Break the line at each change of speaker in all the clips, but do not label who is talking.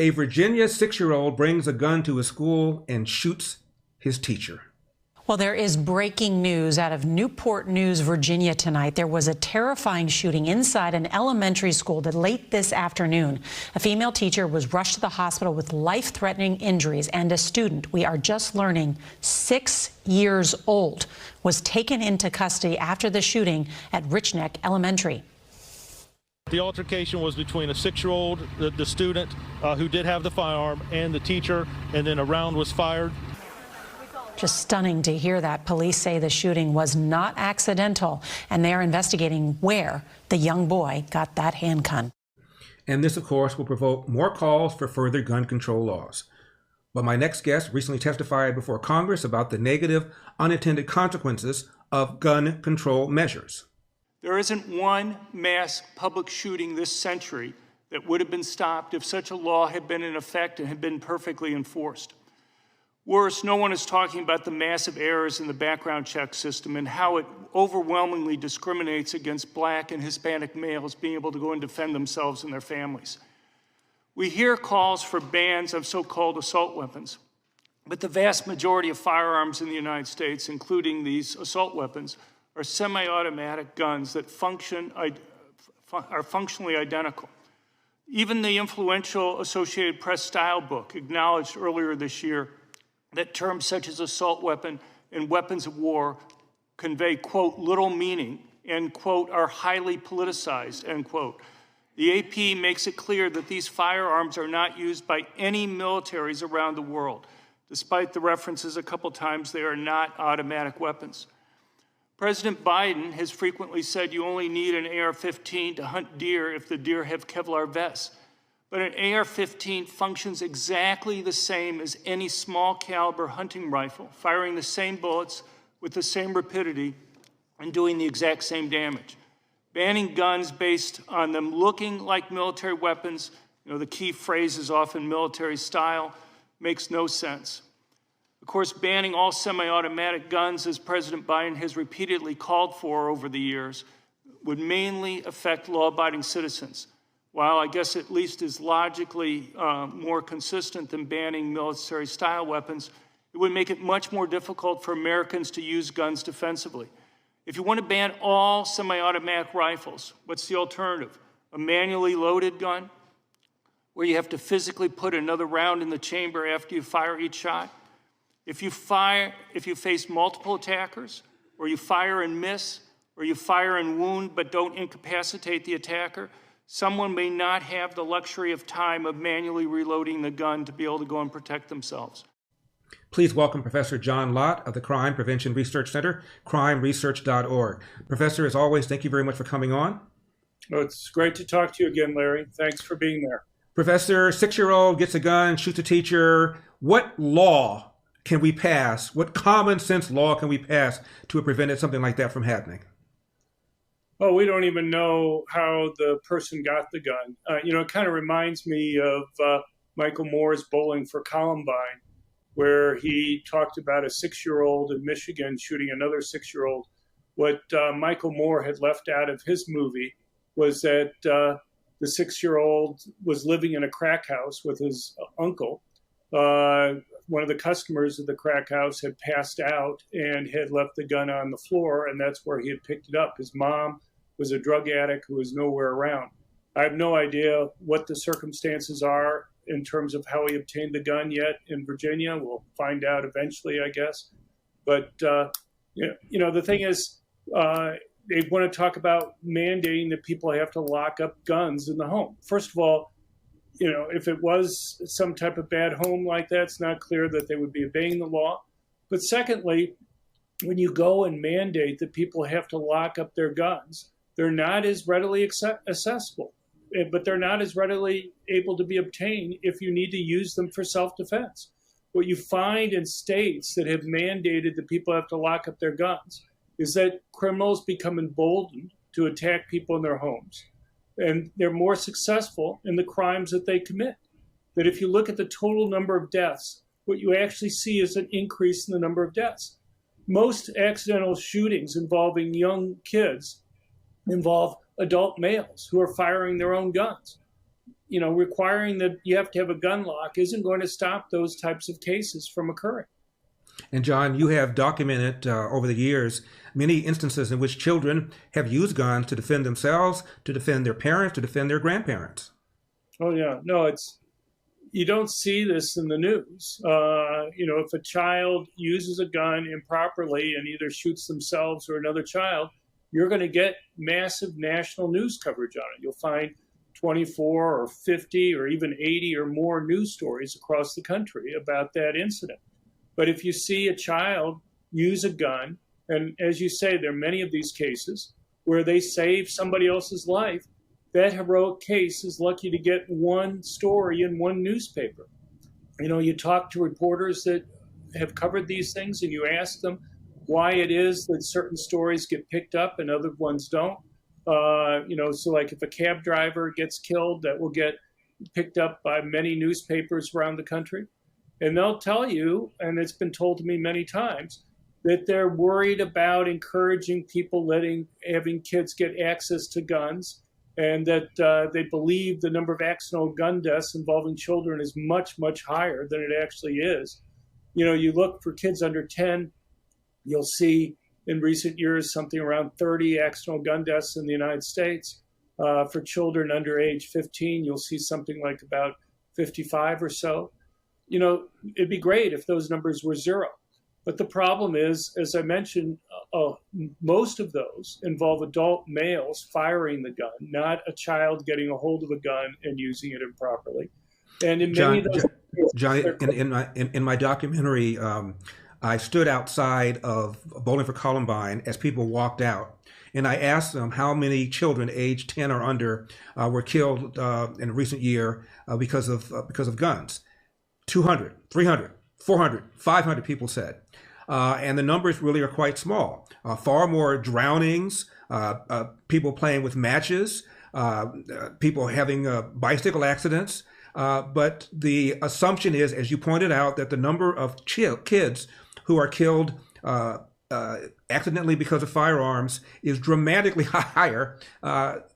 A Virginia 6-year-old brings a gun to his school and shoots his teacher.
Well, there is breaking news out of Newport News, Virginia tonight. There was a terrifying shooting inside an elementary school late this afternoon. A female teacher was rushed to the hospital with life-threatening injuries, and a student, we are just learning, 6 years old, was taken into custody after the shooting at Richneck Elementary.
The altercation was between a 6-year-old, the student, who did have the firearm, and the teacher, and then a round was fired.
Just stunning to hear that. Police say the shooting was not accidental, and they are investigating where the young boy got that handgun.
And this, of course, will provoke more calls for further gun control laws. But my next guest recently testified before Congress about the negative unintended consequences of gun control measures.
There isn't one mass public shooting this century that would have been stopped if such a law had been in effect and had been perfectly enforced. Worse, no one is talking about the massive errors in the background check system and how it overwhelmingly discriminates against Black and Hispanic males being able to go and defend themselves and their families. We hear calls for bans of so-called assault weapons, but the vast majority of firearms in the United States, including these assault weapons, are semi-automatic guns that are functionally identical. Even the influential Associated Press style book acknowledged earlier this year that terms such as assault weapon and weapons of war convey, quote, little meaning and, quote, are highly politicized, end quote. The AP makes it clear that these firearms are not used by any militaries around the world. Despite the references a couple times, they are not automatic weapons. President Biden has frequently said you only need an AR-15 to hunt deer if the deer have Kevlar vests. But an AR-15 functions exactly the same as any small caliber hunting rifle, firing the same bullets with the same rapidity and doing the exact same damage. Banning guns based on them looking like military weapons, the key phrase is often military style, makes no sense. Of course, banning all semi-automatic guns, as President Biden has repeatedly called for over the years, would mainly affect law-abiding citizens. While I guess at least is logically more consistent than banning military-style weapons, it would make it much more difficult for Americans to use guns defensively. If you want to ban all semi-automatic rifles, what's the alternative? A manually loaded gun, where you have to physically put another round in the chamber after you fire each shot? If you face multiple attackers, or you fire and miss, or you fire and wound but don't incapacitate the attacker, someone may not have the luxury of time of manually reloading the gun to be able to go and protect themselves.
Please welcome Professor John Lott of the Crime Prevention Research Center, crimeresearch.org. Professor, as always, thank you very much for coming on.
Oh, it's great to talk to you again, Larry. Thanks for being there.
Professor, 6-year-old gets a gun, shoots a teacher. What law can we pass? What common sense law can we pass to have prevented something like that from happening?
Oh, we don't even know how the person got the gun. It kind of reminds me of Michael Moore's Bowling for Columbine, where he talked about a 6-year-old in Michigan shooting another 6-year-old. What Michael Moore had left out of his movie was that the 6-year-old was living in a crack house with his uncle. One of the customers of the crack house had passed out and had left the gun on the floor, and that's where he had picked it up. His mom was a drug addict who was nowhere around. I have no idea what the circumstances are in terms of how he obtained the gun yet in Virginia. We'll find out eventually, I guess. But, the thing is, they want to talk about mandating that people have to lock up guns in the home. First of all, if it was some type of bad home like that, it's not clear that they would be obeying the law. But secondly, when you go and mandate that people have to lock up their guns, they're not as readily accessible, but they're not as readily able to be obtained if you need to use them for self-defense. What you find in states that have mandated that people have to lock up their guns is that criminals become emboldened to attack people in their homes. And they're more successful in the crimes that they commit. That if you look at the total number of deaths, what you actually see is an increase in the number of deaths. Most accidental shootings involving young kids involve adult males who are firing their own guns. requiring that you have to have a gun lock isn't going to stop those types of cases from occurring.
And John, you have documented over the years many instances in which children have used guns to defend themselves, to defend their parents, to defend their grandparents.
Oh yeah, no, you don't see this in the news. If a child uses a gun improperly and either shoots themselves or another child, you're going to get massive national news coverage on it. You'll find 24 or 50 or even 80 or more news stories across the country about that incident. But if you see a child use a gun, and as you say, there are many of these cases where they save somebody else's life, that heroic case is lucky to get one story in one newspaper. You talk to reporters that have covered these things and you ask them why it is that certain stories get picked up and other ones don't. So like if a cab driver gets killed, that will get picked up by many newspapers around the country. And they'll tell you, and it's been told to me many times, that they're worried about encouraging people having kids get access to guns, and that they believe the number of accidental gun deaths involving children is much, much higher than it actually is. You look for kids under 10, you'll see in recent years something around 30 accidental gun deaths in the United States. For children under age 15, you'll see something like about 55 or so. It'd be great if those numbers were zero. But the problem is, as I mentioned, most of those involve adult males firing the gun, not a child getting a hold of a gun and using it improperly. And in many of those
John, in my documentary, I stood outside of Bowling for Columbine as people walked out. And I asked them how many children aged 10 or under were killed in a recent year because of guns. 200, 300, 400, 500 people said. And the numbers really are quite small. Far more drownings, people playing with matches, people having bicycle accidents. But the assumption is, as you pointed out, that the number of kids who are killed accidentally because of firearms is dramatically higher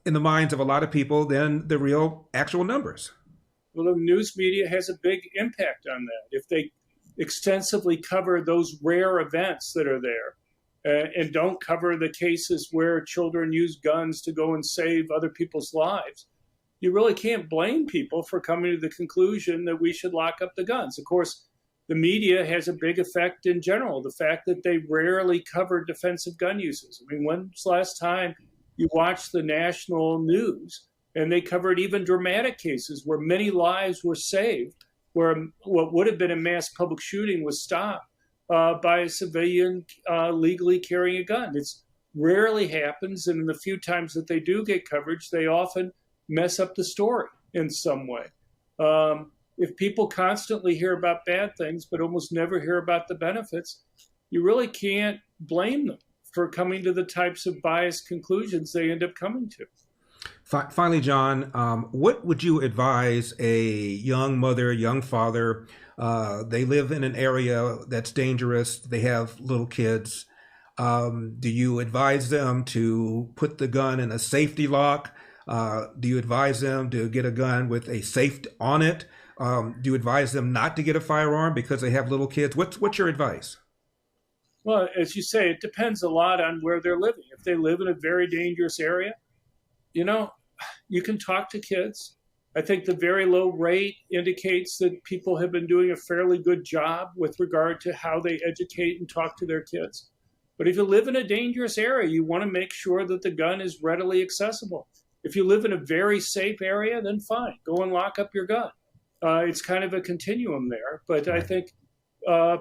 in the minds of a lot of people than the real actual numbers.
Well, the news media has a big impact on that. If they extensively cover those rare events that are there and don't cover the cases where children use guns to go and save other people's lives, you really can't blame people for coming to the conclusion that we should lock up the guns. Of course, the media has a big effect in general. The fact that they rarely cover defensive gun uses. I mean, when's the last time you watched the national news and they covered even dramatic cases where many lives were saved, where what would have been a mass public shooting was stopped by a civilian legally carrying a gun? It rarely happens, and in the few times that they do get coverage, they often mess up the story in some way. If people constantly hear about bad things but almost never hear about the benefits, you really can't blame them for coming to the types of biased conclusions they end up coming to.
Finally, John, what would you advise a young mother, young father? They live in an area that's dangerous. They have little kids. Do you advise them to put the gun in a safety lock? Do you advise them to get a gun with a safe on it? Do you advise them not to get a firearm because they have little kids? What's your advice?
Well, as you say, it depends a lot on where they're living. If they live in a very dangerous area, you can talk to kids. I think the very low rate indicates that people have been doing a fairly good job with regard to how they educate and talk to their kids. But if you live in a dangerous area, you want to make sure that the gun is readily accessible. If you live in a very safe area, then fine, go and lock up your gun. It's kind of a continuum there, but I think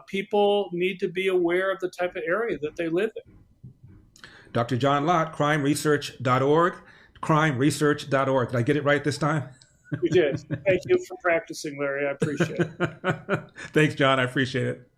people need to be aware of the type of area that they live in.
Dr. John Lott, crimeresearch.org, crimeresearch.org. Did I get it right this time?
You did. Thank you for practicing, Larry. I appreciate it.
Thanks, John. I appreciate it.